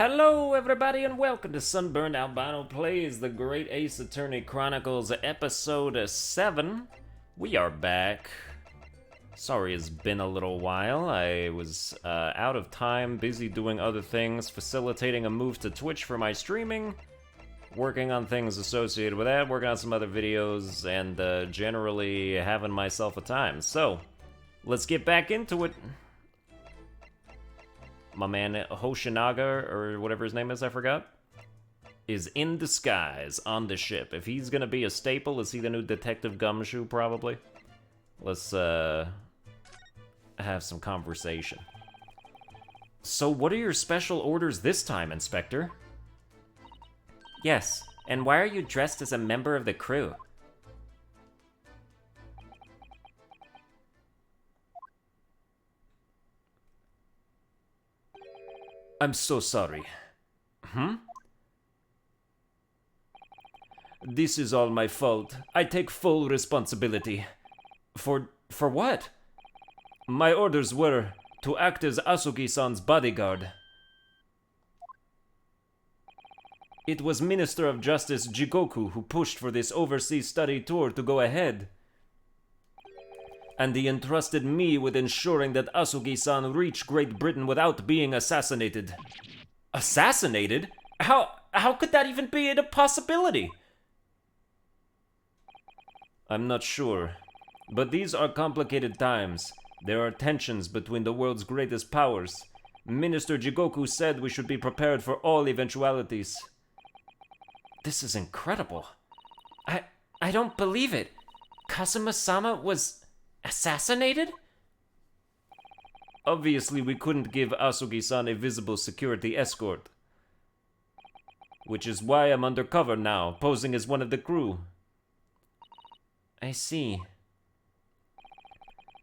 Hello, everybody, and welcome to Sunburned Albino Plays the Great Ace Attorney Chronicles, episode 7. We are back. Sorry it's been a little while. I was out of time, busy doing other things, facilitating a move to Twitch for my streaming, working on things associated with that, working on some other videos, and generally having myself a time. So, let's get back into it. My man Hoshinaga, or whatever his name is, I forgot, is in disguise on the ship. If he's gonna be a staple, is he the new Detective Gumshoe, probably? Let's, have some conversation. So what are your special orders this time, Inspector? Yes, and why are you dressed as a member of the crew? I'm so sorry. This is all my fault. I take full responsibility. For what? My orders were to act as Asuki-san's bodyguard. It was Minister of Justice Jigoku who pushed for this overseas study tour to go ahead. And he entrusted me with ensuring that Asuki-san reached Great Britain without being assassinated. Assassinated? How could that even be a possibility? I'm not sure. But these are complicated times. There are tensions between the world's greatest powers. Minister Jigoku said we should be prepared for all eventualities. This is incredible. I don't believe it. Kazuma-sama was assassinated? Obviously, we couldn't give Asuki-san a visible security escort. Which is why I'm undercover now, posing as one of the crew. I see.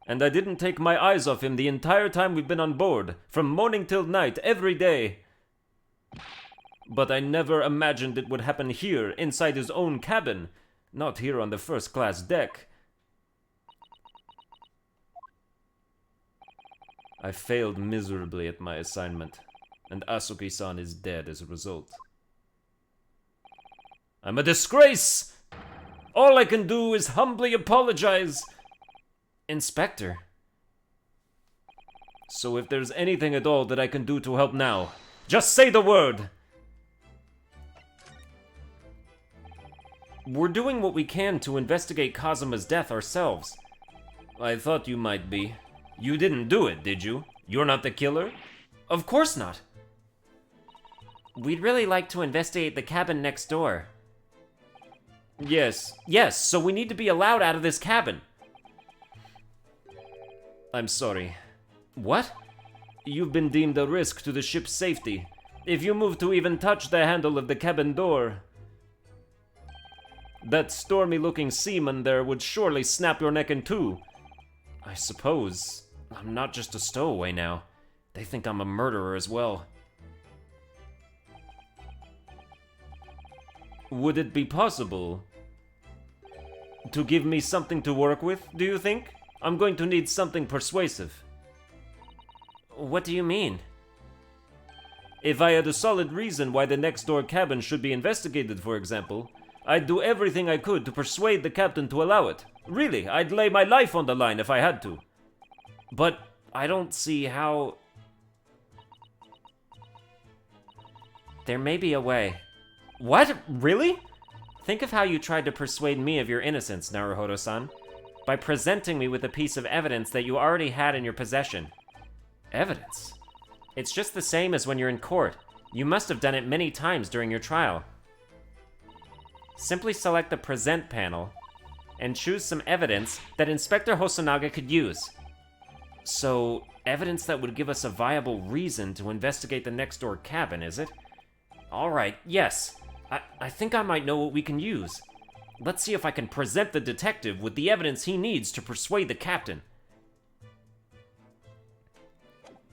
And I didn't take my eyes off him the entire time we've been on board, from morning till night, every day. But I never imagined it would happen here, inside his own cabin, not here on the first-class deck. I failed miserably at my assignment, and Asuki-san is dead as a result. I'm a disgrace! All I can do is humbly apologize. Inspector. So if there's anything at all that I can do to help now, just say the word! We're doing what we can to investigate Kazuma's death ourselves. I thought you might be. You didn't do it, did you? You're not the killer? Of course not. We'd really like to investigate the cabin next door. Yes, so we need to be allowed out of this cabin. I'm sorry. What? You've been deemed a risk to the ship's safety. If you move to even touch the handle of the cabin door, that stormy-looking seaman there would surely snap your neck in two. I suppose. I'm not just a stowaway now. They think I'm a murderer as well. Would it be possible to give me something to work with, do you think? I'm going to need something persuasive. What do you mean? If I had a solid reason why the next door cabin should be investigated, for example, I'd do everything I could to persuade the captain to allow it. Really, I'd lay my life on the line if I had to. But I don't see how... There may be a way. What? Really? Think of how you tried to persuade me of your innocence, Naruhodo-san, by presenting me with a piece of evidence that you already had in your possession. Evidence? It's just the same as when you're in court. You must have done it many times during your trial. Simply select the Present panel and choose some evidence that Inspector Hosonaga could use. So, evidence that would give us a viable reason to investigate the next door cabin, is it? Alright, yes. I think I might know what we can use. Let's see if I can present the detective with the evidence he needs to persuade the captain.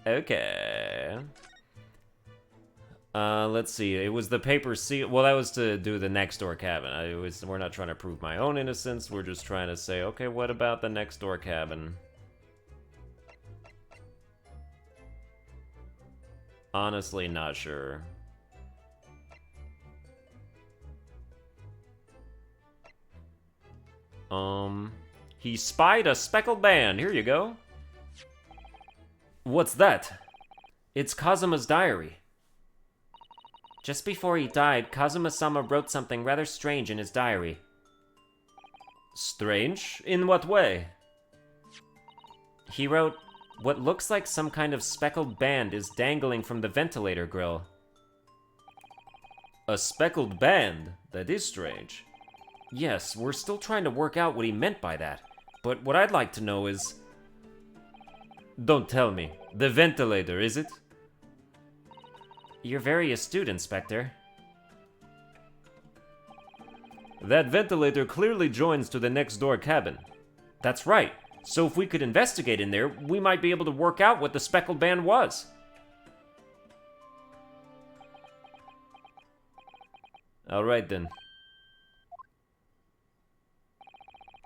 Okay. Let's see. It was the paper seal. Well, that was to do the next door cabin. We're not trying to prove my own innocence. We're just trying to say, okay, what about the next door cabin? Honestly, not sure. He spied a speckled band. Here you go. What's that? It's Kazuma's diary. Just before he died, Kazuma-sama wrote something rather strange in his diary. Strange? In what way? He wrote, "What looks like some kind of speckled band is dangling from the ventilator grill." A speckled band? That is strange. Yes, we're still trying to work out what he meant by that. But what I'd like to know is... Don't tell me. The ventilator, is it? You're very astute, Inspector. That ventilator clearly joins to the next door cabin. That's right. So if we could investigate in there, we might be able to work out what the speckled band was. Alright then.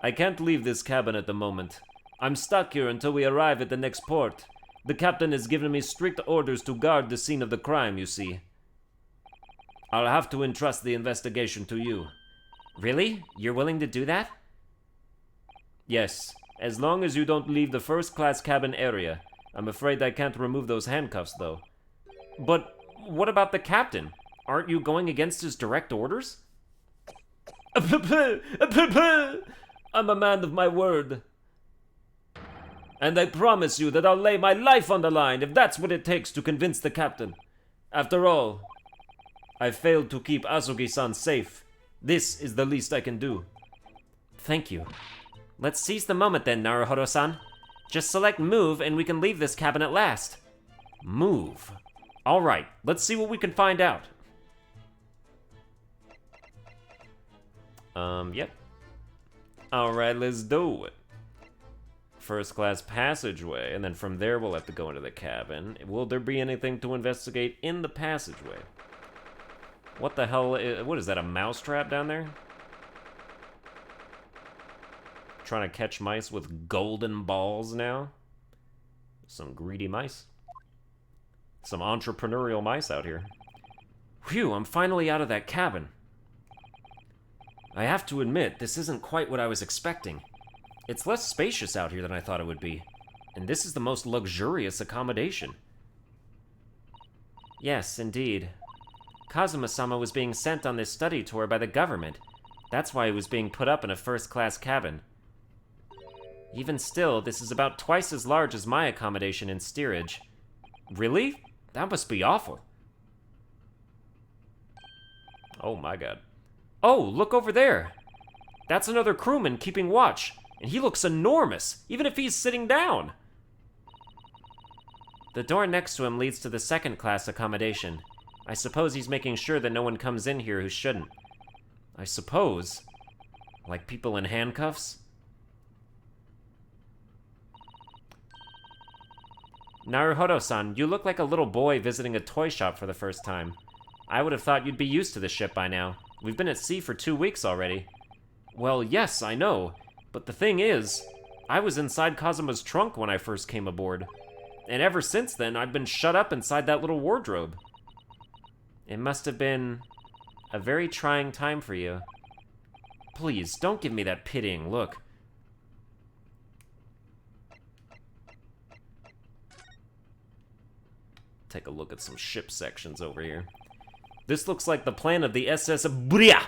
I can't leave this cabin at the moment. I'm stuck here until we arrive at the next port. The captain has given me strict orders to guard the scene of the crime, you see. I'll have to entrust the investigation to you. Really? You're willing to do that? Yes, as long as you don't leave the first-class cabin area. I'm afraid I can't remove those handcuffs, though. But what about the captain? Aren't you going against his direct orders? I'm a man of my word. And I promise you that I'll lay my life on the line if that's what it takes to convince the captain. After all, I failed to keep Azuki-san safe. This is the least I can do. Thank you. Let's seize the moment then, Naruhodo-san. Just select move and we can leave this cabin at last. Move. Alright, let's see what we can find out. Yep. Alright, let's do it. First class passageway, and then from there we'll have to go into the cabin. Will there be anything to investigate in the passageway? What the hell what is that, a mouse trap down there? Trying to catch mice with golden balls now? Some greedy mice. Some entrepreneurial mice out here. Phew, I'm finally out of that cabin. I have to admit, this isn't quite what I was expecting. It's less spacious out here than I thought it would be. And this is the most luxurious accommodation. Yes, indeed. Kazuma-sama was being sent on this study tour by the government. That's why he was being put up in a first-class cabin. Even still, this is about twice as large as my accommodation in steerage. Really? That must be awful. Oh my god. Oh, look over there! That's another crewman keeping watch, and he looks enormous, even if he's sitting down! The door next to him leads to the second-class accommodation. I suppose he's making sure that no one comes in here who shouldn't. I suppose. Like people in handcuffs? Naruhodo-san, you look like a little boy visiting a toy shop for the first time. I would have thought you'd be used to the ship by now. We've been at sea for 2 weeks already. Well, yes, I know. But the thing is, I was inside Kazuma's trunk when I first came aboard. And ever since then, I've been shut up inside that little wardrobe. It must have been a very trying time for you. Please, don't give me that pitying look. Take a look at some ship sections over here. This looks like the plan of the SS Bria.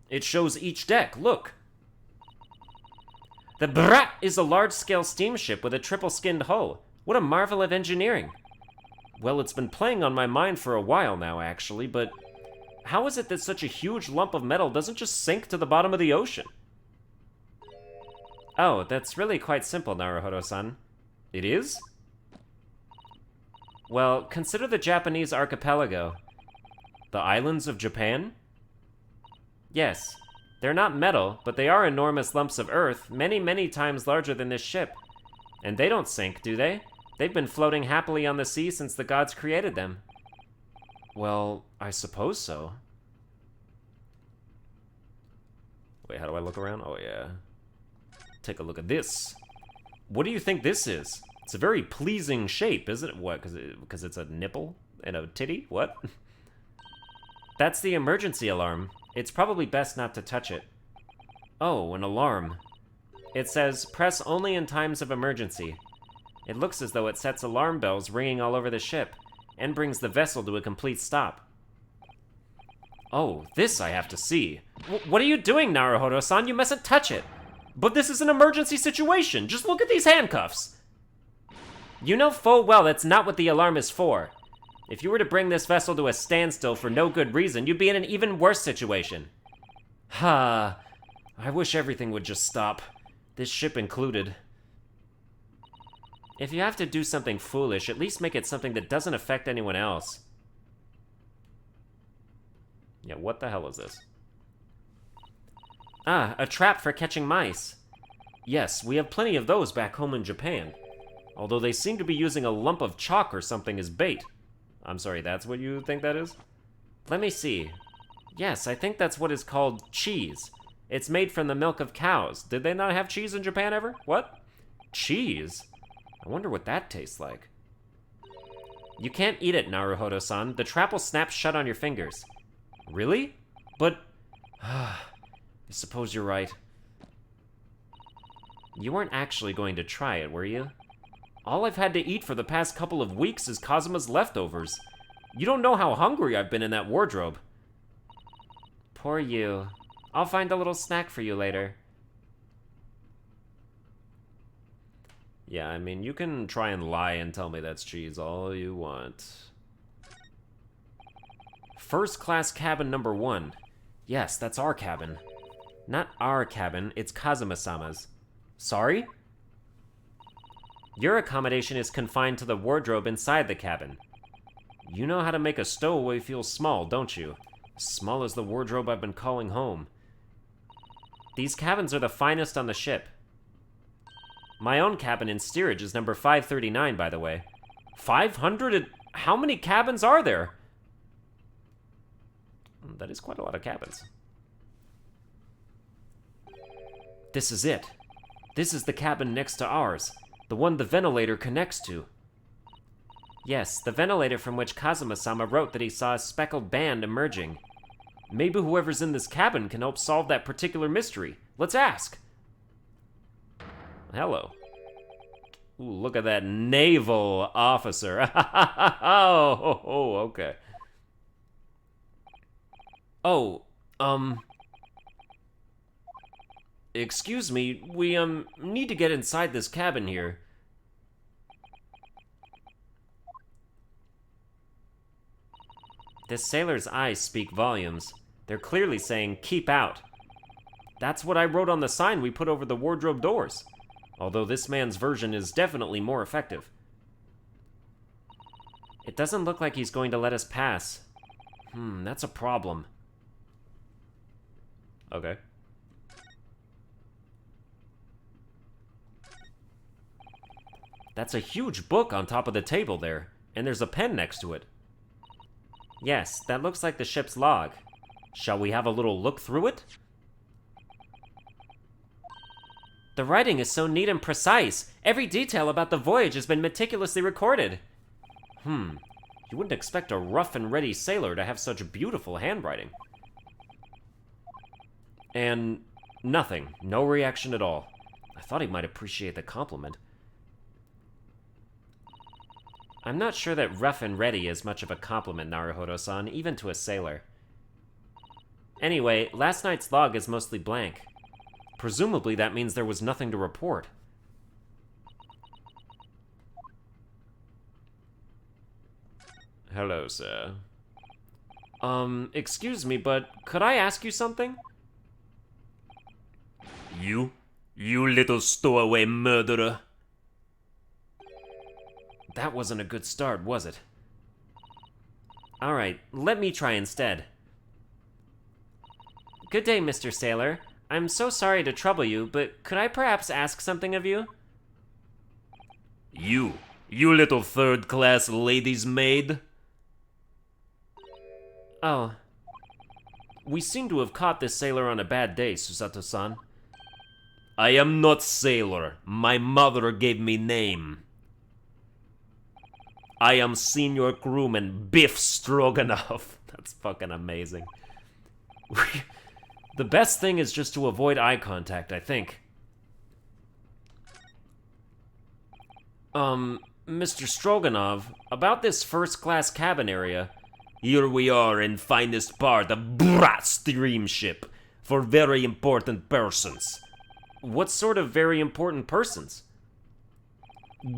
It shows each deck, look. The Bra is a large-scale steamship with a triple-skinned hull. What a marvel of engineering. Well, it's been playing on my mind for a while now, actually, but how is it that such a huge lump of metal doesn't just sink to the bottom of the ocean? Oh, that's really quite simple, Naruhodo-san. It is? Well, consider the Japanese archipelago. The islands of Japan? Yes. They're not metal, but they are enormous lumps of earth, many, many times larger than this ship. And they don't sink, do they? They've been floating happily on the sea since the gods created them. Well, I suppose so. Wait, how do I look around? Oh, yeah. Take a look at this. What do you think this is? It's a very pleasing shape, isn't it? What, because it's a nipple? And a titty? What? That's the emergency alarm. It's probably best not to touch it. Oh, an alarm. It says, press only in times of emergency. It looks as though it sets alarm bells ringing all over the ship, and brings the vessel to a complete stop. Oh, this I have to see. What are you doing, Naruhodo-san? You mustn't touch it. But this is an emergency situation. Just look at these handcuffs. You know full well that's not what the alarm is for. If you were to bring this vessel to a standstill for no good reason, you'd be in an even worse situation. Ha, I wish everything would just stop. This ship included. If you have to do something foolish, at least make it something that doesn't affect anyone else. Yeah, what the hell is this? Ah, a trap for catching mice. Yes, we have plenty of those back home in Japan. Although they seem to be using a lump of chalk or something as bait. I'm sorry, that's what you think that is? Let me see. Yes, I think that's what is called cheese. It's made from the milk of cows. Did they not have cheese in Japan ever? What? Cheese? I wonder what that tastes like. You can't eat it, Naruhodo-san. The trap will snap shut on your fingers. Really? But... I suppose you're right. You weren't actually going to try it, were you? All I've had to eat for the past couple of weeks is Kazuma's leftovers. You don't know how hungry I've been in that wardrobe. Poor you. I'll find a little snack for you later. Yeah, I mean, you can try and lie and tell me that's cheese all you want. First class cabin number 1. Yes, that's our cabin. Not our cabin, it's Kazuma-sama's. Sorry? Your accommodation is confined to the wardrobe inside the cabin. You know how to make a stowaway feel small, don't you? Small as the wardrobe I've been calling home. These cabins are the finest on the ship. My own cabin in steerage is number 539, by the way. 500? How many cabins are there? That is quite a lot of cabins. This is it. This is the cabin next to ours. The one the ventilator connects to. Yes, the ventilator from which Kazuma-sama wrote that he saw a speckled band emerging. Maybe whoever's in this cabin can help solve that particular mystery. Let's ask. Hello. Ooh, look at that naval officer. Oh, okay. Oh, excuse me, we, need to get inside this cabin here. This sailor's eyes speak volumes. They're clearly saying, keep out. That's what I wrote on the sign we put over the wardrobe doors. Although this man's version is definitely more effective. It doesn't look like he's going to let us pass. That's a problem. Okay. That's a huge book on top of the table there, and there's a pen next to it. Yes, that looks like the ship's log. Shall we have a little look through it? The writing is so neat and precise. Every detail about the voyage has been meticulously recorded. You wouldn't expect a rough and ready sailor to have such beautiful handwriting. And nothing. No reaction at all. I thought he might appreciate the compliment. I'm not sure that rough and ready is much of a compliment, Naruhodo-san, even to a sailor. Anyway, last night's log is mostly blank. Presumably that means there was nothing to report. Hello, sir. Excuse me, but could I ask you something? You little stowaway murderer. That wasn't a good start, was it? Alright, let me try instead. Good day, Mr. Sailor. I'm so sorry to trouble you, but could I perhaps ask something of you? You little third-class lady's maid. Oh. We seem to have caught this sailor on a bad day, Susato-san. I am not sailor. My mother gave me name. I am senior crewman Biff Stroganoff. That's fucking amazing. The best thing is just to avoid eye contact, I think. Mr. Stroganov, about this first-class cabin area. Here we are in finest part of Brat steamship for very important persons. What sort of very important persons?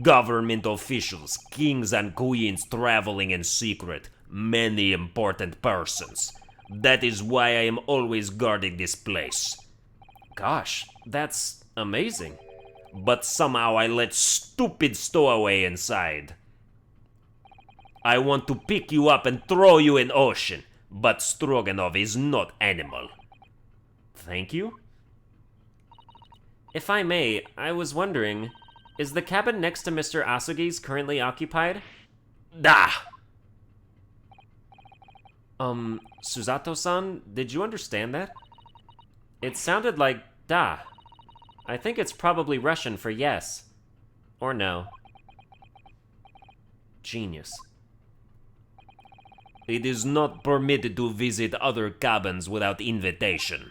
Government officials, kings and queens traveling in secret. Many important persons. That is why I am always guarding this place. Gosh, that's amazing. But somehow I let stupid stowaway inside. I want to pick you up and throw you in ocean, but Stroganov is not animal. Thank you? If I may, I was wondering, is the cabin next to Mr. Asugi's currently occupied? Da! Susato-san, did you understand that? It sounded like da. I think it's probably Russian for yes. Or no. Genius. It is not permitted to visit other cabins without invitation.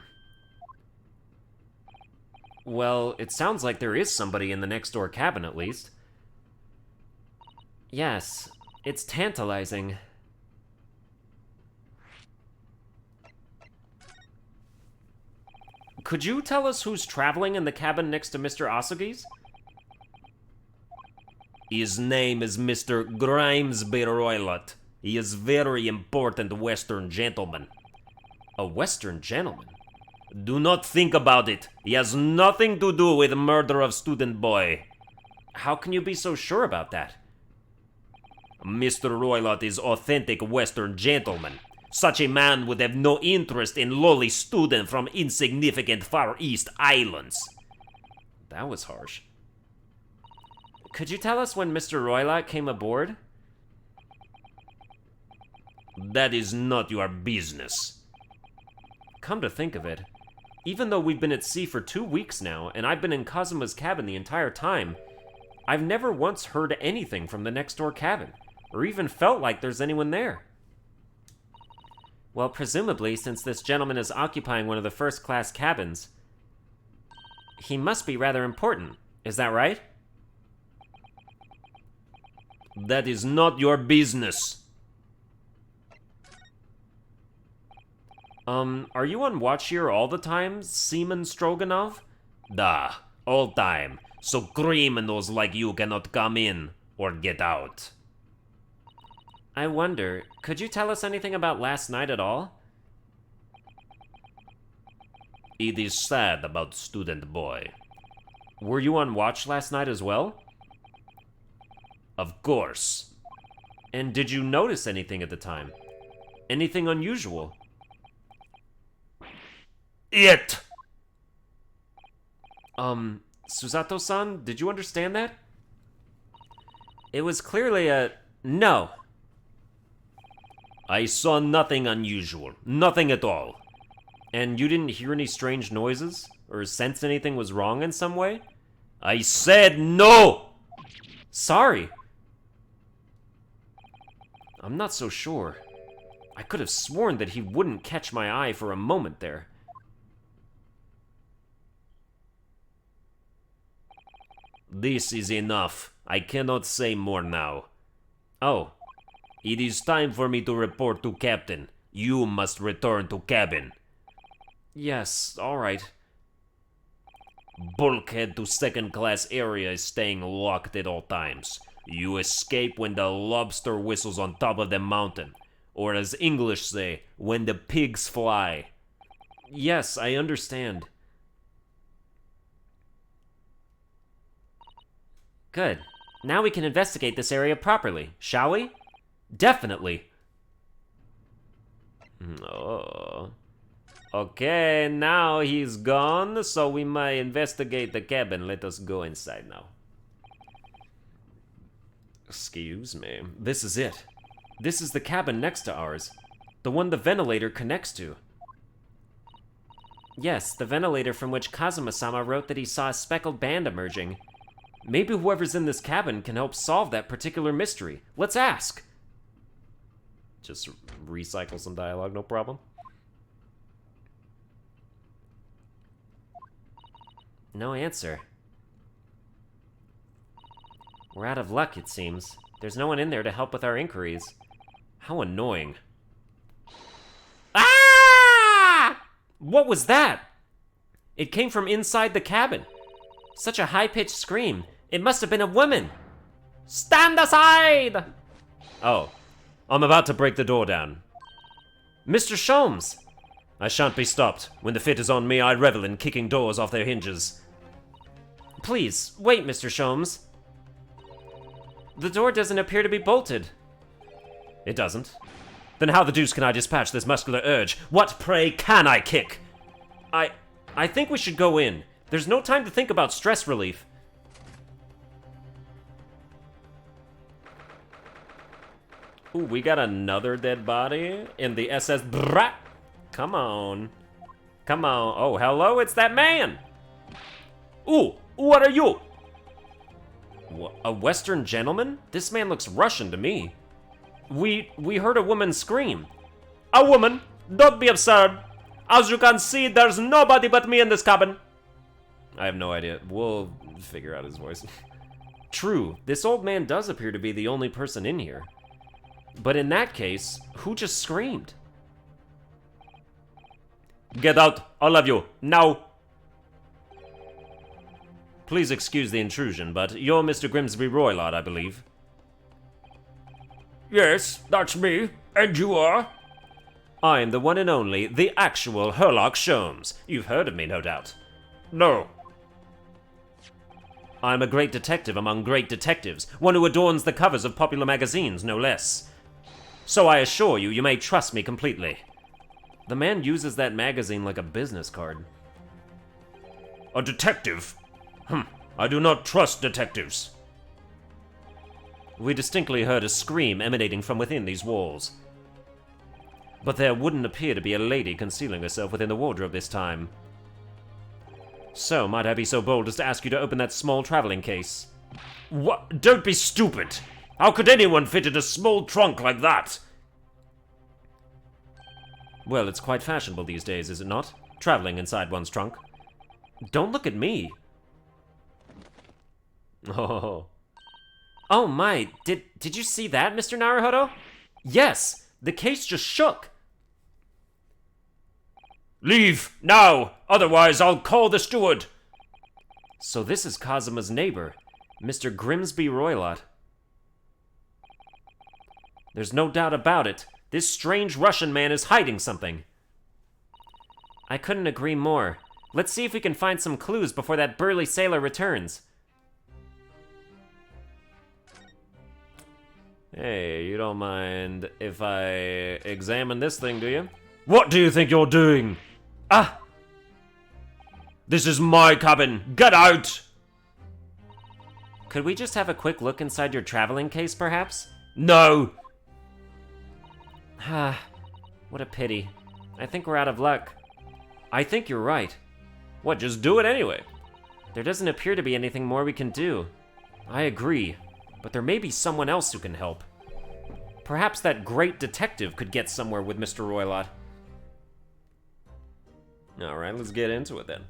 Well, it sounds like there is somebody in the next door cabin at least. Yes, it's tantalizing. Could you tell us who's traveling in the cabin next to Mr. Asugi's? His name is Mr. Grimesby Roylott. He is very important Western gentleman. A Western gentleman? Do not think about it. He has nothing to do with the murder of student boy. How can you be so sure about that? Mr. Roylott is authentic Western gentleman. Such a man would have no interest in lowly student from insignificant Far East islands. That was harsh. Could you tell us when Mr. Roylott came aboard? That is not your business. Come to think of it, even though we've been at sea for 2 weeks now, and I've been in Kazuma's cabin the entire time, I've never once heard anything from the next door cabin, or even felt like there's anyone there. Well, presumably, since this gentleman is occupying one of the first-class cabins, he must be rather important. Is that right? That is not your business. Are you on watch here all the time, Seaman Stroganov? Da, all time. So criminals like you cannot come in or get out. I wonder, could you tell us anything about last night at all? It is sad about student boy. Were you on watch last night as well? Of course. And did you notice anything at the time? Anything unusual? It! Susato-san, did you understand that? It was clearly a no. I saw nothing unusual. Nothing at all. And you didn't hear any strange noises? Or sense anything was wrong in some way? I said no! Sorry. I'm not so sure. I could have sworn that he wouldn't catch my eye for a moment there. This is enough. I cannot say more now. Oh. It is time for me to report to Captain. You must return to cabin. Yes, all right. Bulkhead to second-class area is staying locked at all times. You escape when the lobster whistles on top of the mountain. Or as English say, when the pigs fly. Yes, I understand. Good. Now we can investigate this area properly, shall we? Definitely. Oh. Okay, now he's gone, so we might investigate the cabin. Let us go inside now. Excuse me. This is it. This is the cabin next to ours. The one the ventilator connects to. Yes, the ventilator from which Kazuma-sama wrote that he saw a speckled band emerging. Maybe whoever's in this cabin can help solve that particular mystery. Let's ask. Just recycle some dialogue, no problem. No answer. We're out of luck, it seems. There's no one in there to help with our inquiries. How annoying. Ah! What was that? It came from inside the cabin. Such a high-pitched scream. It must have been a woman. Stand aside! Oh, I'm about to break the door down. Mr. Sholmes! I shan't be stopped. When the fit is on me, I revel in kicking doors off their hinges. Please, wait, Mr. Sholmes. The door doesn't appear to be bolted. It doesn't? Then how the deuce can I dispatch this muscular urge? What, pray, can I kick? I think we should go in. There's no time to think about stress relief. Ooh, we got another dead body in the SS Brat. Come on. Come on. Oh, hello, it's that man. Ooh, what are you? A Western gentleman? This man looks Russian to me. We heard a woman scream. A woman? Don't be absurd. As you can see, there's nobody but me in this cabin. I have no idea. We'll figure out his voice. True, this old man does appear to be the only person in here. But in that case, who just screamed? Get out, all of you, now! Please excuse the intrusion, but you're Mr. Grimsby Roylott, I believe. Yes, that's me. And you are? I'm the one and only, the actual Herlock Sholmes. You've heard of me, no doubt. No. I'm a great detective among great detectives, one who adorns the covers of popular magazines, no less. So I assure you, you may trust me completely. The man uses that magazine like a business card. A detective? I do not trust detectives. We distinctly heard a scream emanating from within these walls. But there wouldn't appear to be a lady concealing herself within the wardrobe this time. So, might I be so bold as to ask you to open that small traveling case? What? Don't be stupid! How could anyone fit in a small trunk like that? Well, it's quite fashionable these days, is it not? Traveling inside one's trunk. Don't look at me. Oh. Oh my, did you see that, Mr. Naruhodo? Yes, the case just shook. Leave, now! Otherwise I'll call the steward! So this is Kazuma's neighbor, Mr. Grimsby Roylott. There's no doubt about it. This strange Russian man is hiding something. I couldn't agree more. Let's see if we can find some clues before that burly sailor returns. Hey, you don't mind if I examine this thing, do you? What do you think you're doing? Ah! This is my cabin! Get out! Could we just have a quick look inside your traveling case, perhaps? No! Ah, what a pity. I think we're out of luck. I think you're right. What, just do it anyway? There doesn't appear to be anything more we can do. I agree, but there may be someone else who can help. Perhaps that great detective could get somewhere with Mr. Roylott. Alright, let's get into it then.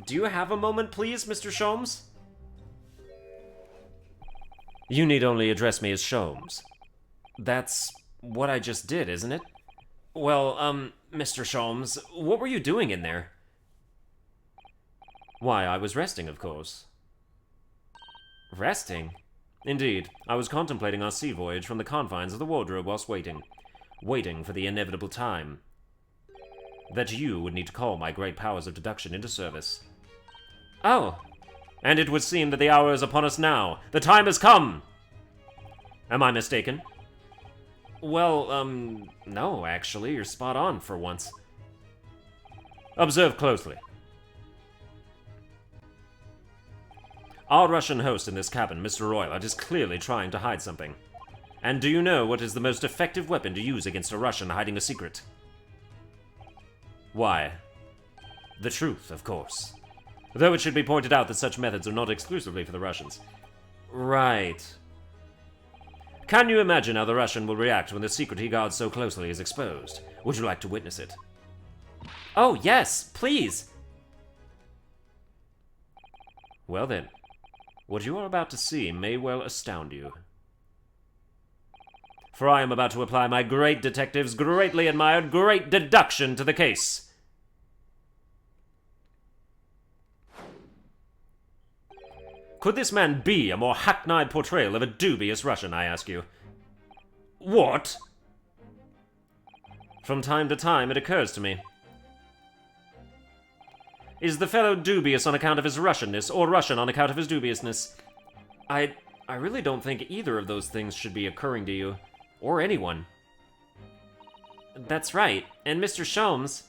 Do you have a moment, please, Mr. Sholmes? You need only address me as Sholmes. That's what I just did, isn't it? Well, Mr. Sholmes, what were you doing in there? Why, I was resting, of course. Resting? Indeed, I was contemplating our sea voyage from the confines of the wardrobe whilst waiting. Waiting for the inevitable time that you would need to call my great powers of deduction into service. Oh. And it would seem that the hour is upon us now. The time has come! Am I mistaken? Well, no, actually, you're spot on for once. Observe closely. Our Russian host in this cabin, Mr. Roylott, is clearly trying to hide something. And do you know what is the most effective weapon to use against a Russian hiding a secret? Why? The truth, of course. Though it should be pointed out that such methods are not exclusively for the Russians. Right. Can you imagine how the Russian will react when the secret he guards so closely is exposed? Would you like to witness it? Oh, yes, please! Well then, what you are about to see may well astound you. For I am about to apply my great detective's greatly admired great deduction to the case. Could this man be a more hackneyed portrayal of a dubious Russian, I ask you? What? From time to time it occurs to me. Is the fellow dubious on account of his Russianness, or Russian on account of his dubiousness? I really don't think either of those things should be occurring to you. Or anyone. That's right. And Mr. Sholmes...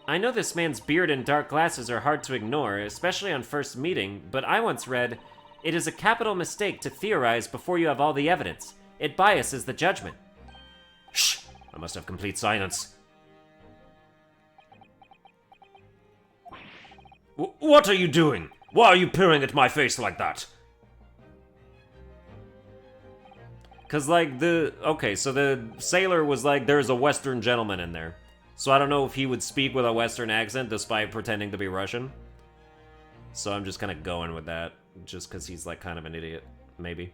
I know this man's beard and dark glasses are hard to ignore, especially on first meeting, but I once read, "It is a capital mistake to theorize before you have all the evidence. It biases the judgment." Shh! I must have complete silence. What are you doing? Why are you peering at my face like that? Cause like okay, so the sailor was like, there's a Western gentleman in there. So I don't know if he would speak with a Western accent despite pretending to be Russian. So I'm just kind of going with that, just because he's like kind of an idiot, maybe.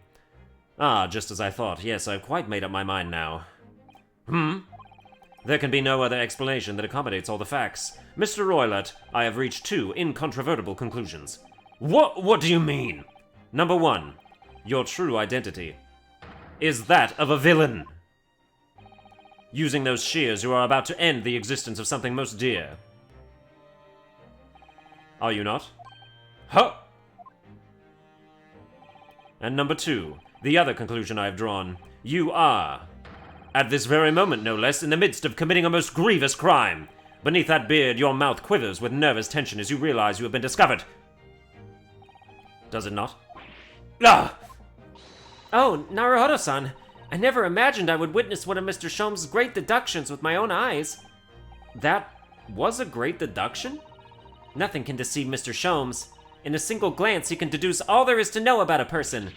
Ah, just as I thought. Yes, I've quite made up my mind now. There can be no other explanation that accommodates all the facts. Mr. Roylott, I have reached two incontrovertible conclusions. What do you mean? Number one, your true identity is that of a villain. Using those shears, you are about to end the existence of something most dear. Are you not? Huh! And number two, the other conclusion I have drawn. You are, at this very moment no less, in the midst of committing a most grievous crime. Beneath that beard, your mouth quivers with nervous tension as you realize you have been discovered. Does it not? Ah! Oh, Naruhodo-san. I never imagined I would witness one of Mr. Sholmes' great deductions with my own eyes. That was a great deduction? Nothing can deceive Mr. Sholmes. In a single glance, he can deduce all there is to know about a person.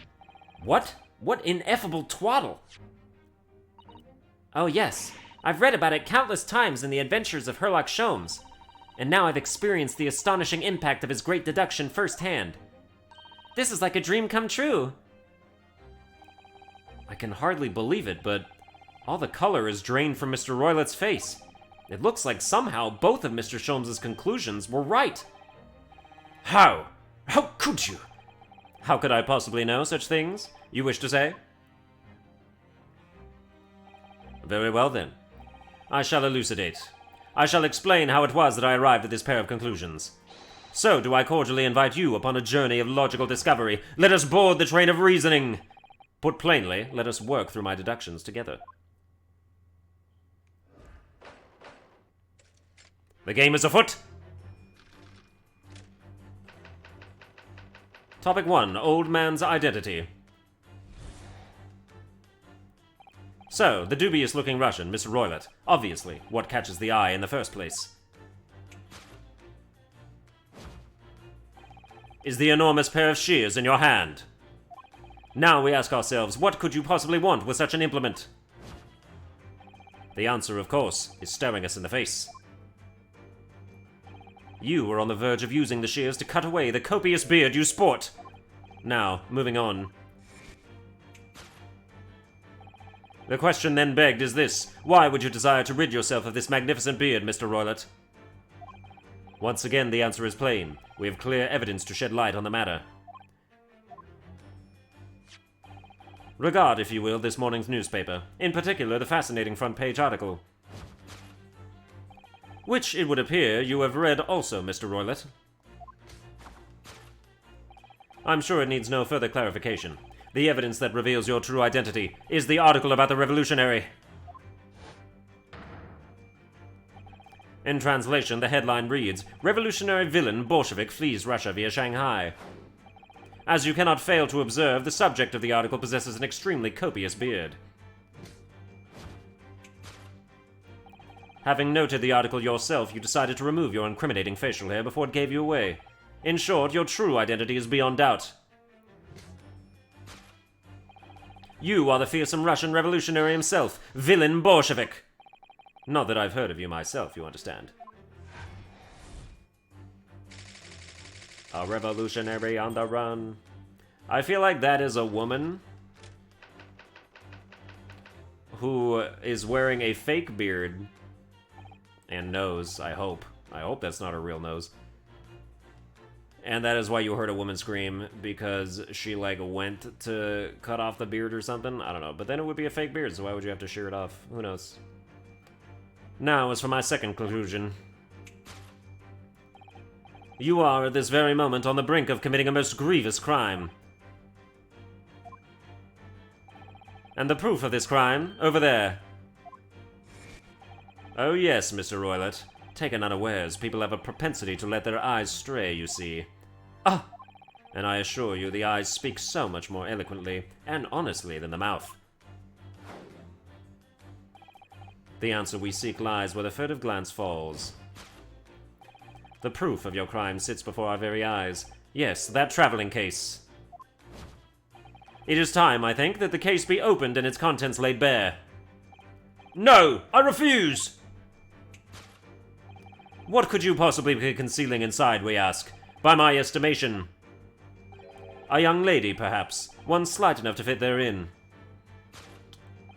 What? What ineffable twaddle! Oh yes, I've read about it countless times in the adventures of Herlock Sholmes. And now I've experienced the astonishing impact of his great deduction firsthand. This is like a dream come true. I can hardly believe it, but all the color is drained from Mr. Roylott's face. It looks like somehow both of Mr. Sholmes' conclusions were right. How? How could you? How could I possibly know such things, you wish to say? Very well then. I shall elucidate. I shall explain how it was that I arrived at this pair of conclusions. So do I cordially invite you upon a journey of logical discovery. Let us board the train of reasoning. Put plainly, let us work through my deductions together. The game is afoot! Topic 1, Old Man's Identity. So, the dubious-looking Russian, Mr. Roylott. Obviously, what catches the eye in the first place is the enormous pair of shears in your hand. Now we ask ourselves, what could you possibly want with such an implement? The answer, of course, is staring us in the face. You were on the verge of using the shears to cut away the copious beard you sport. Now, moving on. The question then begged is this: why would you desire to rid yourself of this magnificent beard, Mr. Roylott? Once again, the answer is plain. We have clear evidence to shed light on the matter. Regard, if you will, this morning's newspaper, in particular the fascinating front-page article. Which, it would appear, you have read also, Mr. Roylott. I'm sure it needs no further clarification. The evidence that reveals your true identity is the article about the revolutionary. In translation, the headline reads, "Revolutionary villain Bolshevik flees Russia via Shanghai." As you cannot fail to observe, the subject of the article possesses an extremely copious beard. Having noted the article yourself, you decided to remove your incriminating facial hair before it gave you away. In short, your true identity is beyond doubt. You are the fearsome Russian revolutionary himself, villain Bolshevik. Not that I've heard of you myself, you understand. A revolutionary on the run. I feel like that is a woman who is wearing a fake beard and nose, I hope. I hope that's not her real nose. And that is why you heard a woman scream, because she, like, went to cut off the beard or something? I don't know. But then it would be a fake beard, so why would you have to shear it off? Who knows? Now, as for my second conclusion. You are, at this very moment, on the brink of committing a most grievous crime. And the proof of this crime, over there. Oh yes, Mr. Roylott. Taken unawares, people have a propensity to let their eyes stray, you see. Ah! And I assure you, the eyes speak so much more eloquently and honestly than the mouth. The answer we seek lies where the furtive glance falls. The proof of your crime sits before our very eyes. Yes, that traveling case. It is time, I think, that the case be opened and its contents laid bare. No! I refuse! What could you possibly be concealing inside, we ask? By my estimation. A young lady, perhaps. One slight enough to fit therein.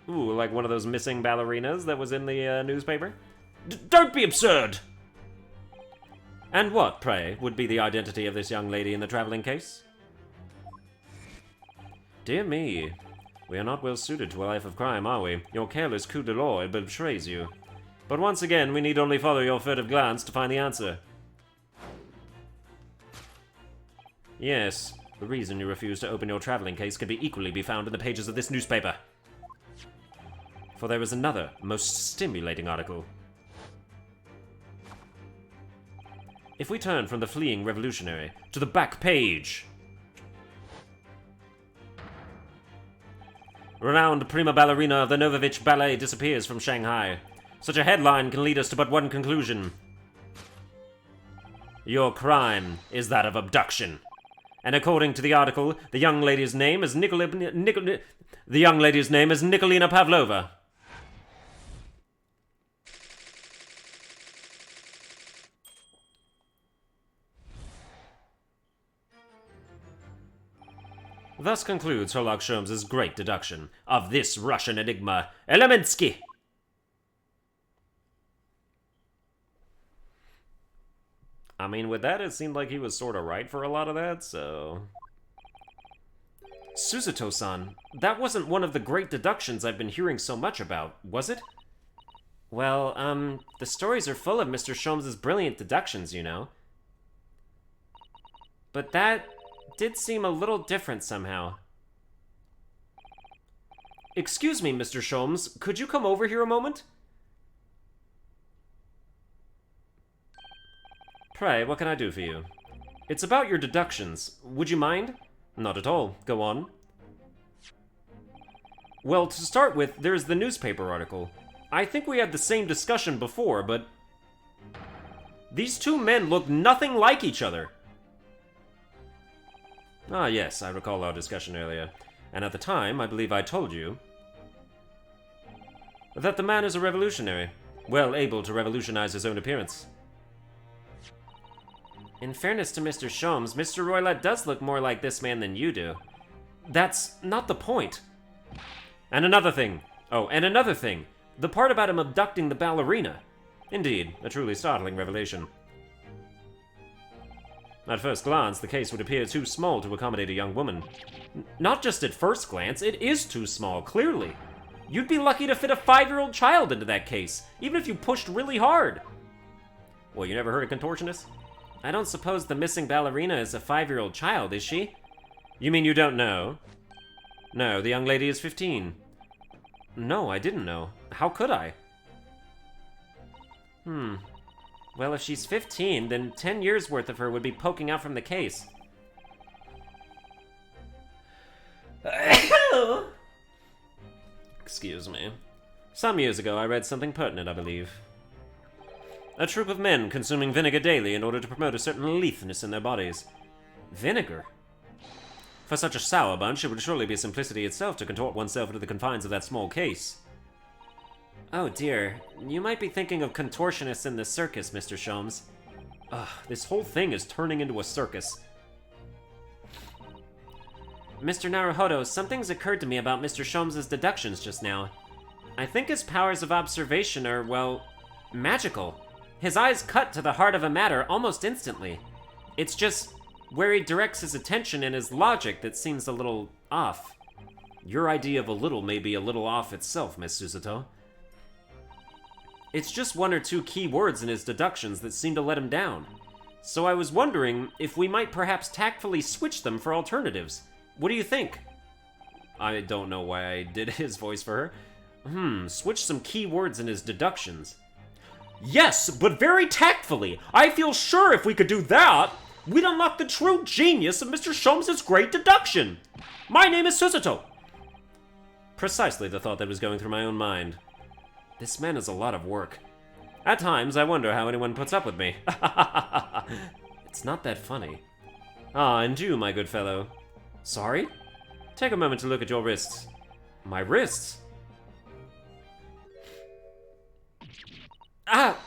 Ooh, like one of those missing ballerinas that was in the newspaper? Don't be absurd! And what, pray, would be the identity of this young lady in the traveling case? Dear me. We are not well suited to a life of crime, are we? Your careless coup de l'oeil betrays you. But once again, we need only follow your furtive glance to find the answer. Yes, the reason you refuse to open your traveling case could be equally be found in the pages of this newspaper. For there is another, most stimulating article. If we turn from the fleeing revolutionary to the back page. Renowned prima ballerina of the Novovich Ballet disappears from Shanghai. Such a headline can lead us to but one conclusion. Your crime is that of abduction. And according to the article, the young lady's name is Nikolina Pavlova. Thus concludes Sherlock Sholmes' great deduction of this Russian enigma, Elemensky. I mean, with that, it seemed like he was sort of right for a lot of that, so... Suzuto-san, that wasn't one of the great deductions I've been hearing so much about, was it? Well, the stories are full of Mr. Sholmes' brilliant deductions, you know. But that did seem a little different somehow. Excuse me, Mr. Sholmes, could you come over here a moment? Pray, what can I do for you? It's about your deductions. Would you mind? Not at all. Go on. Well, to start with, there's the newspaper article. I think we had the same discussion before, but... these two men look nothing like each other. Ah, yes, I recall our discussion earlier. And at the time, I believe I told you... that the man is a revolutionary. Well able to revolutionize his own appearance. In fairness to Mr. Sholmes, Mr. Roylott does look more like this man than you do. That's not the point. And another thing. Oh, and another thing. The part about him abducting the ballerina. Indeed, a truly startling revelation. At first glance, the case would appear too small to accommodate a young woman. Not just at first glance, it is too small, clearly. You'd be lucky to fit a 5-year-old child into that case, even if you pushed really hard. Well, you never heard of contortionists? I don't suppose the missing ballerina is a 5-year-old child, is she? You mean you don't know? No, the young lady is 15. No, I didn't know. How could I? Well, if she's 15, then 10 years worth of her would be poking out from the case. Excuse me. Some years ago, I read something pertinent, I believe. A troop of men consuming vinegar daily in order to promote a certain litheness in their bodies. Vinegar? For such a sour bunch, it would surely be simplicity itself to contort oneself into the confines of that small case. Oh dear, you might be thinking of contortionists in the circus, Mr. Sholmes. Ugh, this whole thing is turning into a circus. Mr. Naruhodo, something's occurred to me about Mr. Sholmes' deductions just now. I think his powers of observation are, well, magical. His eyes cut to the heart of a matter almost instantly. It's just where he directs his attention and his logic that seems a little off. Your idea of a little may be a little off itself, Miss Susato. It's just one or two key words in his deductions that seem to let him down. So I was wondering if we might perhaps tactfully switch them for alternatives. What do you think? I don't know why I did his voice for her. Switch some key words in his deductions. Yes, but very tactfully. I feel sure if we could do that, we'd unlock the true genius of Mr. Sholmes' great deduction. My name is Susato. Precisely the thought that was going through my own mind. This man is a lot of work. At times, I wonder how anyone puts up with me. It's not that funny. Ah, and you, my good fellow. Sorry? Take a moment to look at your wrists. My wrists? Ah,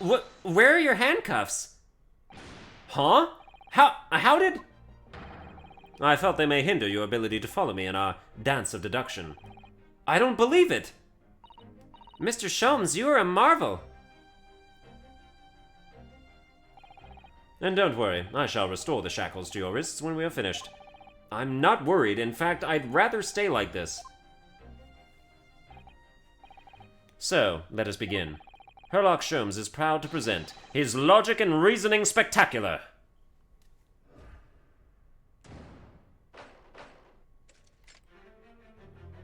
where are your handcuffs? Huh? How did... I felt they may hinder your ability to follow me in our dance of deduction. I don't believe it! Mr. Sholmes, you are a marvel! And don't worry, I shall restore the shackles to your wrists when we are finished. I'm not worried, in fact, I'd rather stay like this. So, let us begin. Herlock Sholmes is proud to present his Logic and Reasoning Spectacular.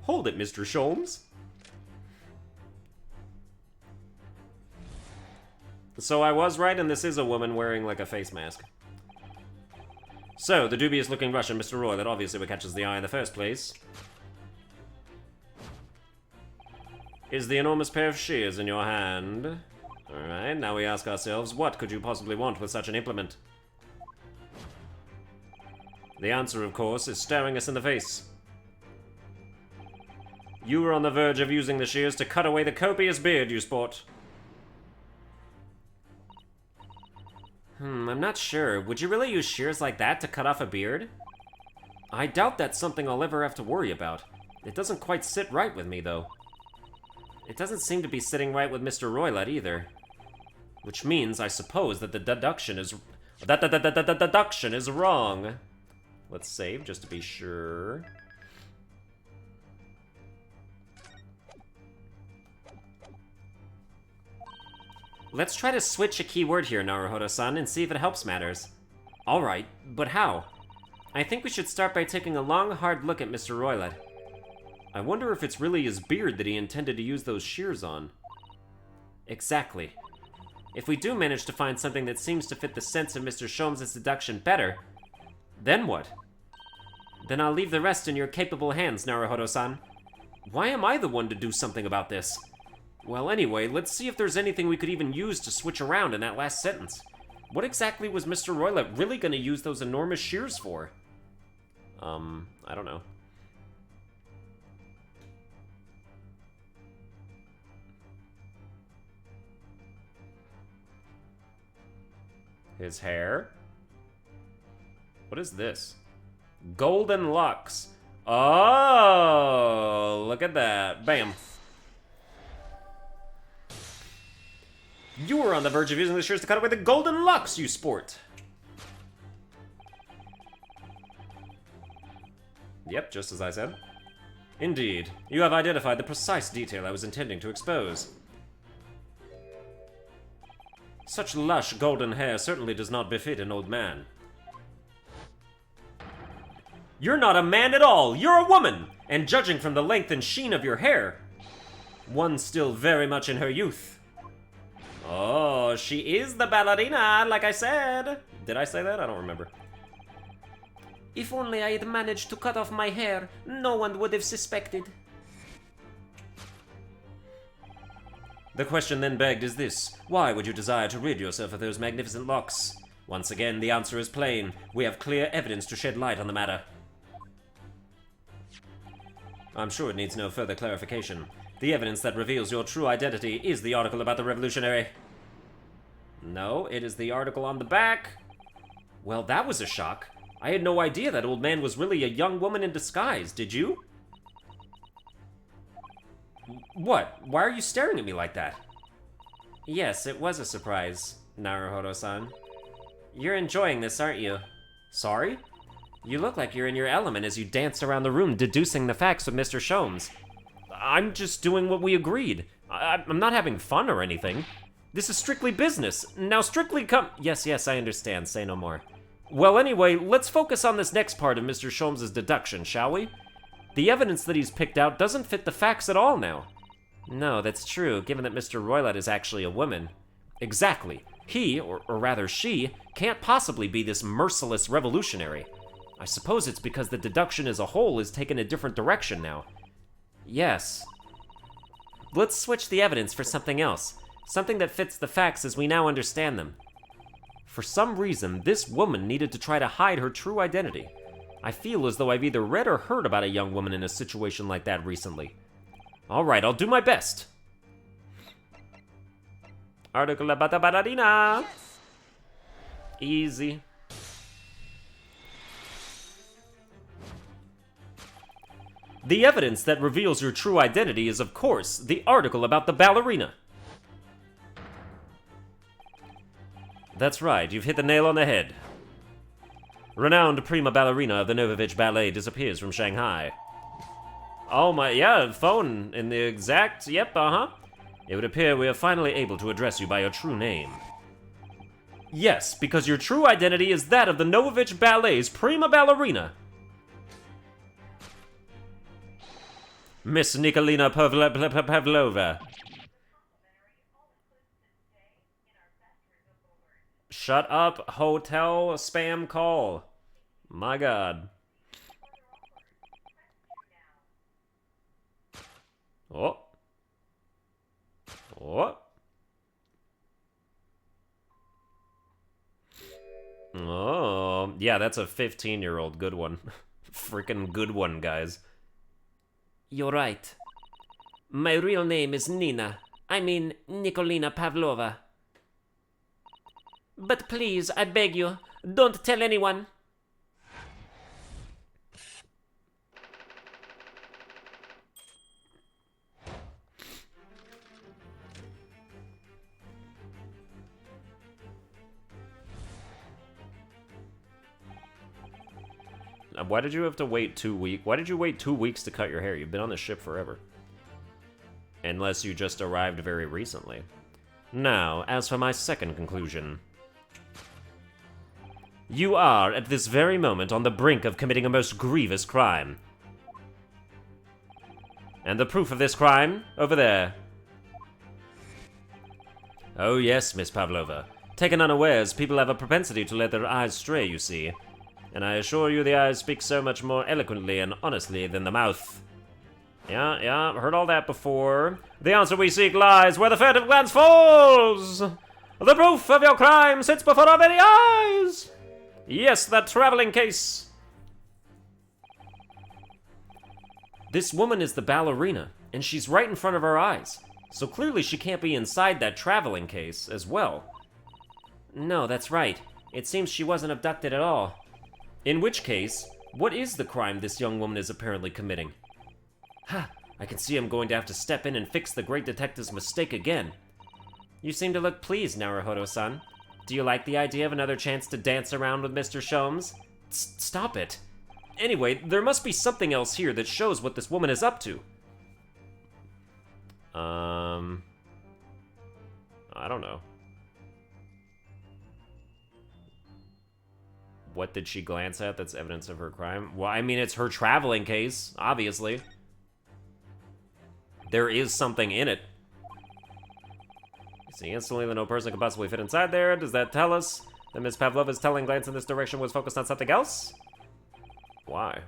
Hold it, Mr. Sholmes. So I was right, and this is a woman wearing, like, a face mask. So, the dubious-looking Russian, Mr. Roy, that obviously what catches the eye in the first place, is the enormous pair of shears in your hand. Alright, now we ask ourselves, what could you possibly want with such an implement? The answer, of course, is staring us in the face. You were on the verge of using the shears to cut away the copious beard you sport. I'm not sure. Would you really use shears like that to cut off a beard? I doubt that's something I'll ever have to worry about. It doesn't quite sit right with me, though. It doesn't seem to be sitting right with Mr. Roylett either. Which means, I suppose, that the deduction is... the deduction is wrong. Let's save, just to be sure. Let's try to switch a keyword here, Naruhodo-san, and see if it helps matters. Alright, but how? I think we should start by taking a long, hard look at Mr. Roylett. I wonder if it's really his beard that he intended to use those shears on. Exactly. If we do manage to find something that seems to fit the sense of Mr. Sholmes' deduction better, then what? Then I'll leave the rest in your capable hands, Naruhodo-san. Why am I the one to do something about this? Well, anyway, let's see if there's anything we could even use to switch around in that last sentence. What exactly was Mr. Roylett really gonna use those enormous shears for? I don't know. His hair? What is this? Golden locks. Oh, look at that. Bam. You were on the verge of using the shears to cut away the golden locks you sport. Yep, just as I said. Indeed, you have identified the precise detail I was intending to expose. Such lush golden hair certainly does not befit an old man. You're not a man at all, you're a woman! And judging from the length and sheen of your hair, one still very much in her youth. Oh, she is the ballerina, like I said. Did I say that? I don't remember. If only I had managed to cut off my hair, no one would have suspected. The question then begged is this: why would you desire to rid yourself of those magnificent locks? Once again, the answer is plain. We have clear evidence to shed light on the matter. I'm sure it needs no further clarification. The evidence that reveals your true identity is the article about the revolutionary. No, it is the article on the back. Well, that was a shock. I had no idea that old man was really a young woman in disguise, did you? What? Why are you staring at me like that? Yes, it was a surprise, Naruhodo-san. You're enjoying this, aren't you? Sorry? You look like you're in your element as you dance around the room deducing the facts with Mr. Sholmes. I'm just doing what we agreed. I'm not having fun or anything. This is strictly business. Now strictly come— Yes, I understand. Say no more. Well, anyway, let's focus on this next part of Mr. Sholmes' deduction, shall we? The evidence that he's picked out doesn't fit the facts at all now. No, that's true, given that Mr. Roylott is actually a woman. Exactly. He, or rather she, can't possibly be this merciless revolutionary. I suppose it's because the deduction as a whole is taken a different direction now. Yes. Let's switch the evidence for something else. Something that fits the facts as we now understand them. For some reason, this woman needed to try to hide her true identity. I feel as though I've either read or heard about a young woman in a situation like that recently. Alright, I'll do my best. Article about the ballerina. Yes. Easy. The evidence that reveals your true identity is, of course, the article about the ballerina. That's right, you've hit the nail on the head. Renowned prima ballerina of the Novovich Ballet disappears from Shanghai. Oh my, yeah, phone in the exact, yep, It would appear we are finally able to address you by your true name. Yes, because your true identity is that of the Novovich Ballet's prima ballerina. Miss Nikolina Pavlova. Shut up, hotel spam call. My God. Oh. Oh. Oh. Yeah, that's a 15-year-old good one. Freaking good one, guys. You're right. My real name is Nina. I mean, Nikolina Pavlova. But please, I beg you, don't tell anyone. Why did you have to wait 2 weeks? Why did you wait 2 weeks to cut your hair? You've been on the ship forever. Unless you just arrived very recently. Now, as for my second conclusion. You are, at this very moment, on the brink of committing a most grievous crime. And the proof of this crime? Over there. Oh yes, Miss Pavlova. Taken unawares, people have a propensity to let their eyes stray, you see. And I assure you the eyes speak so much more eloquently and honestly than the mouth. Yeah, heard all that before. The answer we seek lies where the furtive glance falls! The proof of your crime sits before our very eyes! Yes, that traveling case. This woman is the ballerina, and she's right in front of our eyes. So clearly she can't be inside that traveling case as well. No, that's right. It seems she wasn't abducted at all. In which case, what is the crime this young woman is apparently committing? Ha! I can see I'm going to have to step in and fix the great detective's mistake again. You seem to look pleased, Naruhodo-san. Do you like the idea of another chance to dance around with Mr. Sholmes? Stop it. Anyway, there must be something else here that shows what this woman is up to. I don't know. What did she glance at that's evidence of her crime? Well, I mean, it's her traveling case, obviously. There is something in it. See instantly that no person could possibly fit inside there. Does that tell us that Miss Pavlova's telling glance in this direction was focused on something else? Why?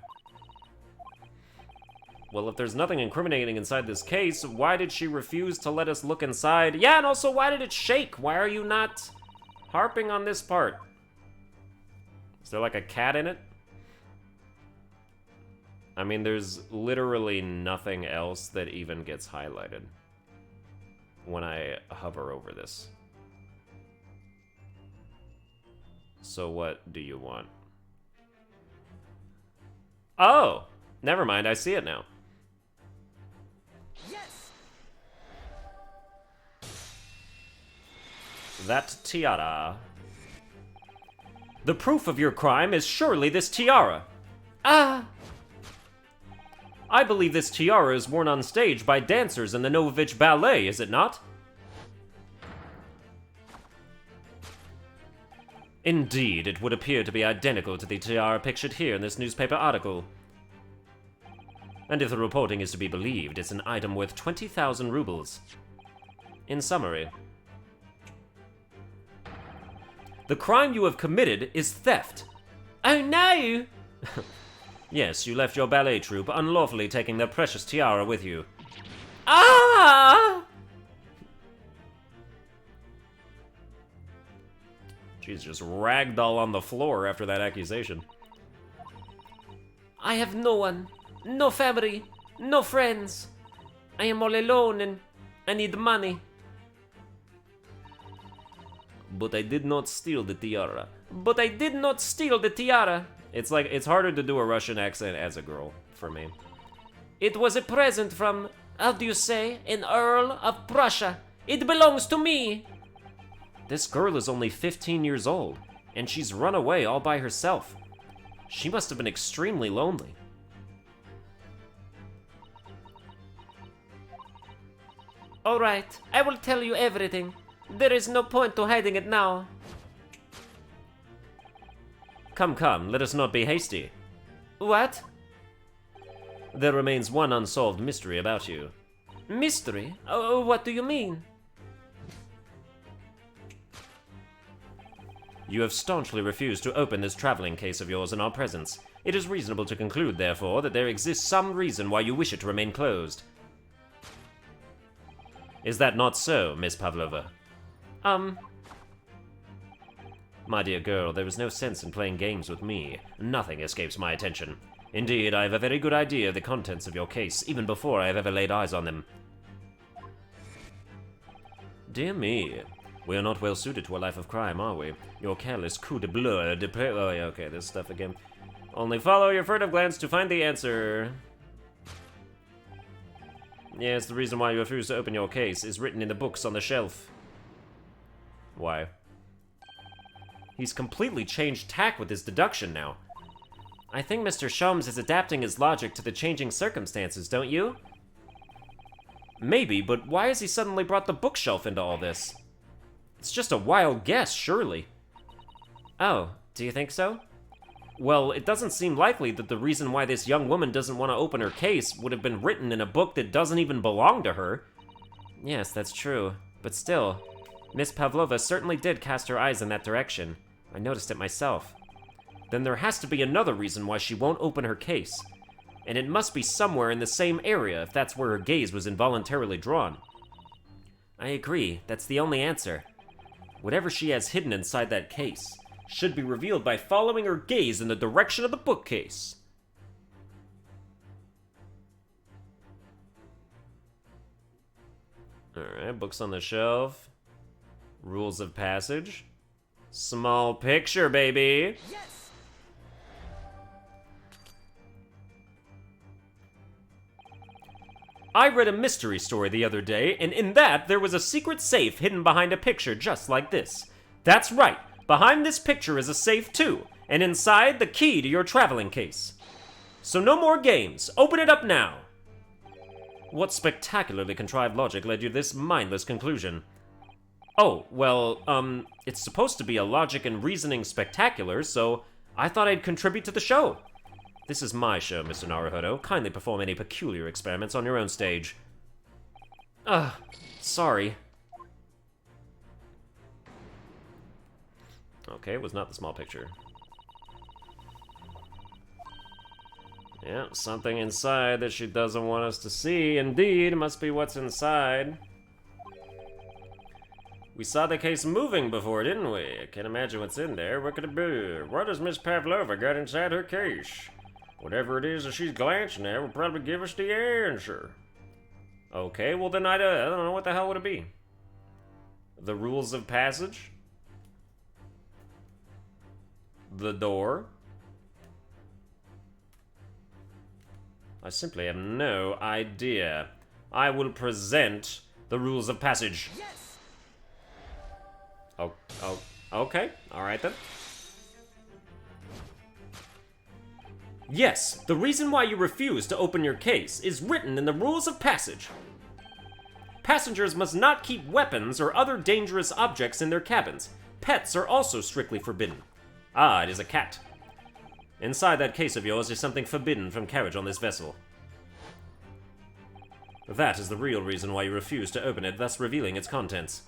Well, if there's nothing incriminating inside this case, why did she refuse to let us look inside? Yeah, and also, why did it shake? Why are you not harping on this part? Is there like a cat in it? I mean, there's literally nothing else that even gets highlighted when I hover over this. So what do you want? Oh! Never mind, I see it now. Yes! That tiara. The proof of your crime is surely this tiara. Ah! I believe this tiara is worn on stage by dancers in the Novovich Ballet, is it not? Indeed, it would appear to be identical to the tiara pictured here in this newspaper article. And if the reporting is to be believed, it's an item worth 20,000 rubles. In summary, the crime you have committed is theft. Oh no! Yes, you left your ballet troupe unlawfully taking their precious tiara with you. Ah! She's just ragdoll on the floor after that accusation. I have no one, no family, no friends. I am all alone and I need money. But I did not steal the tiara. But I did not steal the tiara. It's like, it's harder to do a Russian accent as a girl, for me. It was a present from, how do you say, an Earl of Prussia. It belongs to me. This girl is only 15 years old, and she's run away all by herself. She must have been extremely lonely. All right, I will tell you everything. There is no point to hiding it now. Come, come, let us not be hasty. What? There remains one unsolved mystery about you. Mystery? What do you mean? You have staunchly refused to open this traveling case of yours in our presence. It is reasonable to conclude, therefore, that there exists some reason why you wish it to remain closed. Is that not so, Miss Pavlova? My dear girl, there is no sense in playing games with me. Nothing escapes my attention. Indeed, I have a very good idea of the contents of your case, even before I have ever laid eyes on them. Dear me. We are not well suited to a life of crime, are we? Your careless coup de bleu, oh yeah, okay, this stuff again. Only follow your furtive glance to find the answer. Yes, the reason why you refuse to open your case is written in the books on the shelf. Why? He's completely changed tack with his deduction now. I think Mr. Sholmes is adapting his logic to the changing circumstances, don't you? Maybe, but why has he suddenly brought the bookshelf into all this? It's just a wild guess, surely. Oh, do you think so? Well, it doesn't seem likely that the reason why this young woman doesn't want to open her case would have been written in a book that doesn't even belong to her. Yes, that's true. But still, Miss Pavlova certainly did cast her eyes in that direction. I noticed it myself. Then there has to be another reason why she won't open her case. And it must be somewhere in the same area if that's where her gaze was involuntarily drawn. I agree, that's the only answer. Whatever she has hidden inside that case should be revealed by following her gaze in the direction of the bookcase. Alright, books on the shelf. Rules of passage. Small picture, baby! Yes! I read a mystery story the other day, and in that, there was a secret safe hidden behind a picture just like this. That's right, behind this picture is a safe too, and inside, the key to your traveling case. So no more games, open it up now! What spectacularly contrived logic led you to this mindless conclusion? Oh, well, it's supposed to be a logic and reasoning spectacular, so I thought I'd contribute to the show. This is my show, Mr. Naruhodo. Kindly perform any peculiar experiments on your own stage. Sorry. Okay, it was not the small picture. Yeah, something inside that she doesn't want us to see. Indeed, it must be what's inside. We saw the case moving before, didn't we? I can't imagine what's in there. What could it be? What has Miss Pavlova got inside her case? Whatever it is that she's glancing at will probably give us the answer. Okay, well then I don't know, what the hell would it be? The rules of passage? The door? I simply have no idea. I will present the rules of passage. Yes! Oh, okay. Alright then. Yes, the reason why you refuse to open your case is written in the rules of passage. Passengers must not keep weapons or other dangerous objects in their cabins. Pets are also strictly forbidden. Ah, it is a cat. Inside that case of yours is something forbidden from carriage on this vessel. That is the real reason why you refuse to open it, thus revealing its contents.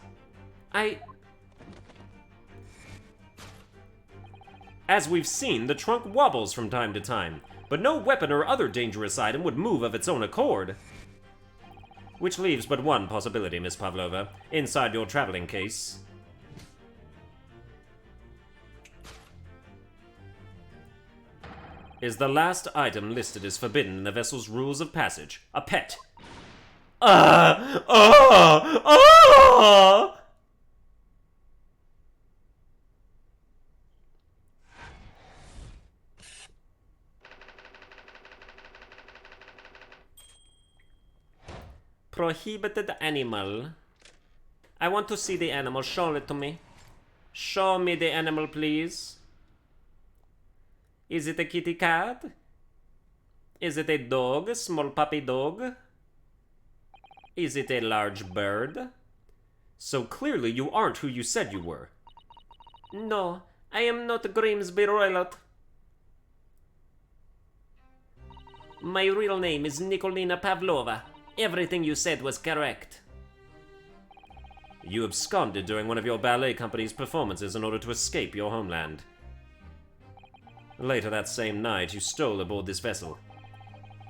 As we've seen, the trunk wobbles from time to time, but no weapon or other dangerous item would move of its own accord. Which leaves but one possibility, Miss Pavlova, inside your traveling case. Is the last item listed as forbidden in the vessel's rules of passage. A pet. Prohibited animal. I want to see the animal. Show it to me. Show me the animal, please. Is it a kitty cat? Is it a dog, a small puppy dog? Is it a large bird? So clearly you aren't who you said you were. No, I am not Grimsby Roylott. My real name is Nikolina Pavlova. Everything you said was correct. You absconded during one of your ballet company's performances in order to escape your homeland. Later that same night, you stole aboard this vessel.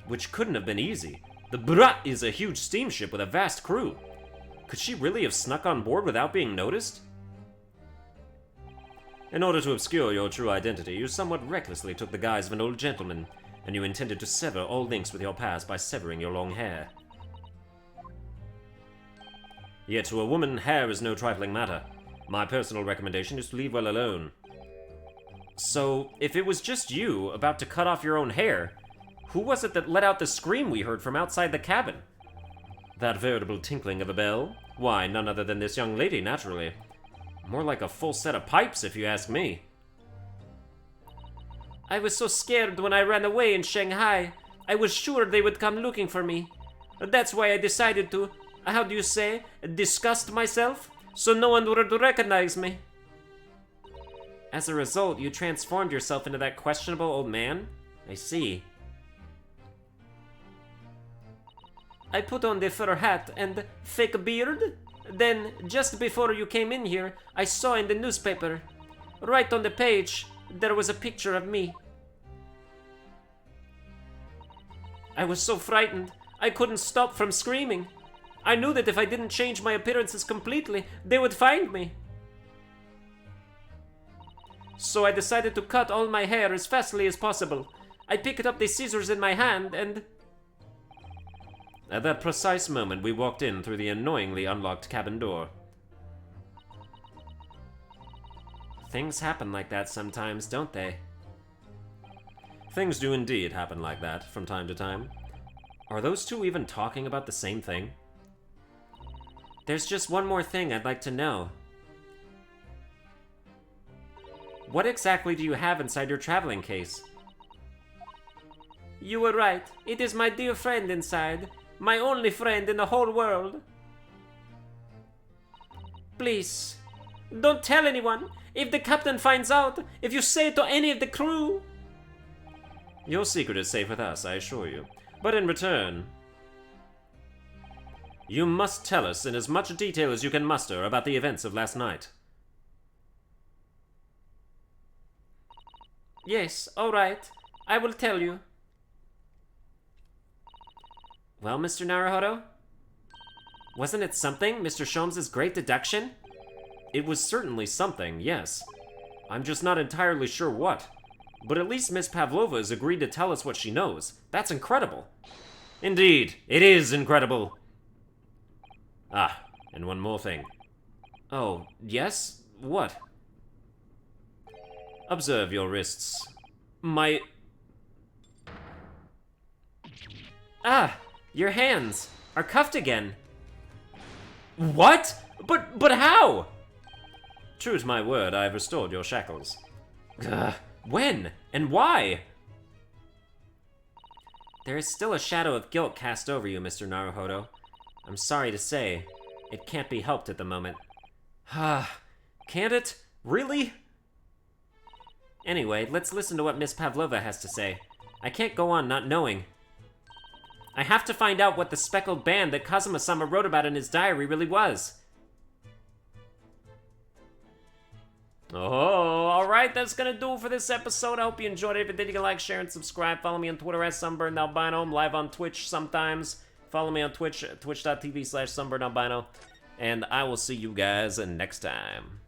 Which couldn't have been easy. The Brat is a huge steamship with a vast crew. Could she really have snuck on board without being noticed? In order to obscure your true identity, you somewhat recklessly took the guise of an old gentleman, and you intended to sever all links with your past by severing your long hair. Yet to a woman, hair is no trifling matter. My personal recommendation is to leave well alone. So, if it was just you, about to cut off your own hair, who was it that let out the scream we heard from outside the cabin? That veritable tinkling of a bell? Why, none other than this young lady, naturally. More like a full set of pipes, if you ask me. I was so scared when I ran away in Shanghai. I was sure they would come looking for me. That's why I decided to, how do you say, disgust myself, so no one would recognize me. As a result, you transformed yourself into that questionable old man? I see. I put on the fur hat and fake beard. Then, just before you came in here, I saw in the newspaper, right on the page, there was a picture of me. I was so frightened, I couldn't stop from screaming. I knew that if I didn't change my appearances completely, they would find me. So I decided to cut all my hair as fastly as possible. I picked up the scissors in my hand and... At that precise moment, we walked in through the annoyingly unlocked cabin door. Things happen like that sometimes, don't they? Things do indeed happen like that from time to time. Are those two even talking about the same thing? There's just one more thing I'd like to know. What exactly do you have inside your traveling case? You were right. It is my dear friend inside. My only friend in the whole world. Please, don't tell anyone. If the captain finds out, if you say it to any of the crew... Your secret is safe with us, I assure you. But in return, you must tell us in as much detail as you can muster about the events of last night. Yes, all right. I will tell you. Well, Mr. Naruhodo? Wasn't it something, Mr. Sholmes' great deduction? It was certainly something, yes. I'm just not entirely sure what. But at least Miss Pavlova has agreed to tell us what she knows. That's incredible. Indeed, it is incredible. Ah, and one more thing. Oh, yes? What? Observe your wrists. My... Ah, your hands are cuffed again. What? But how? True to my word, I have restored your shackles. When? And why? There is still a shadow of guilt cast over you, Mr. Naruhodo. I'm sorry to say, it can't be helped at the moment. Can't it? Really? Anyway, let's listen to what Miss Pavlova has to say. I can't go on not knowing. I have to find out what the speckled band that Kazuma-sama wrote about in his diary really was. Oh, alright, that's gonna do it for this episode. I hope you enjoyed it. If you did, you can like, share, and subscribe. Follow me on Twitter at Sunburned Albino. I'm live on Twitch sometimes. Follow me on Twitch, twitch.tv/SunburnedAlbino. And I will see you guys next time.